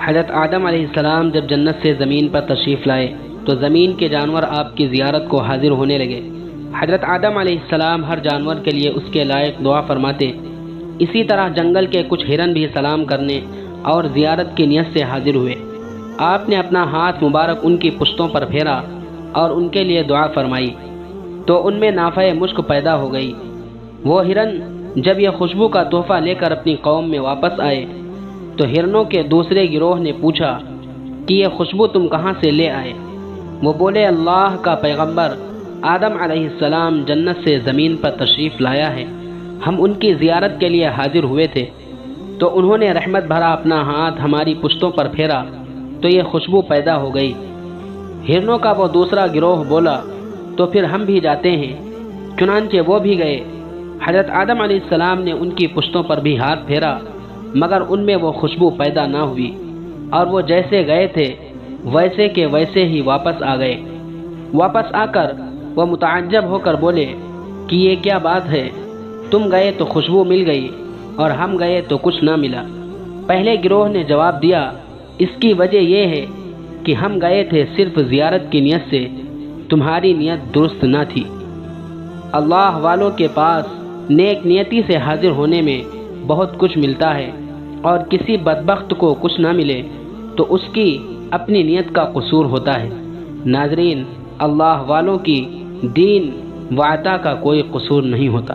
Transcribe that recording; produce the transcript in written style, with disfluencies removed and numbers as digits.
حضرت آدم علیہ السلام جب جنت سے زمین پر تشریف لائے تو زمین کے جانور آپ کی زیارت کو حاضر ہونے لگے۔ حضرت آدم علیہ السلام ہر جانور کے لیے اس کے لائق دعا فرماتے۔ اسی طرح جنگل کے کچھ ہرن بھی سلام کرنے اور زیارت کی نیت سے حاضر ہوئے۔ آپ نے اپنا ہاتھ مبارک ان کی پشتوں پر پھیرا اور ان کے لیے دعا فرمائی تو ان میں نافع مشک پیدا ہو گئی۔ وہ ہرن جب یہ خوشبو کا تحفہ لے کر اپنی قوم میں واپس آئے تو ہرنوں کے دوسرے گروہ نے پوچھا کہ یہ خوشبو تم کہاں سے لے آئے؟ وہ بولے، اللہ کا پیغمبر آدم علیہ السلام جنت سے زمین پر تشریف لایا ہے، ہم ان کی زیارت کے لیے حاضر ہوئے تھے تو انہوں نے رحمت بھرا اپنا ہاتھ ہماری پشتوں پر پھیرا تو یہ خوشبو پیدا ہو گئی۔ ہرنوں کا وہ دوسرا گروہ بولا، تو پھر ہم بھی جاتے ہیں۔ چنانچہ وہ بھی گئے۔ حضرت آدم علیہ السلام نے ان کی پشتوں پر بھی ہاتھ پھیرا مگر ان میں وہ خوشبو پیدا نہ ہوئی، اور وہ جیسے گئے تھے ویسے کے ویسے ہی واپس آ گئے۔ واپس آ کر وہ متعجب ہو کر بولے کہ یہ کیا بات ہے، تم گئے تو خوشبو مل گئی اور ہم گئے تو کچھ نہ ملا۔ پہلے گروہ نے جواب دیا، اس کی وجہ یہ ہے کہ ہم گئے تھے صرف زیارت کی نیت سے، تمہاری نیت درست نہ تھی۔ اللہ والوں کے پاس نیک نیتی سے حاضر ہونے میں بہت کچھ ملتا ہے، اور کسی بدبخت کو کچھ نہ ملے تو اس کی اپنی نیت کا قصور ہوتا ہے۔ ناظرین، اللہ والوں کی دین و عطا کا کوئی قصور نہیں ہوتا۔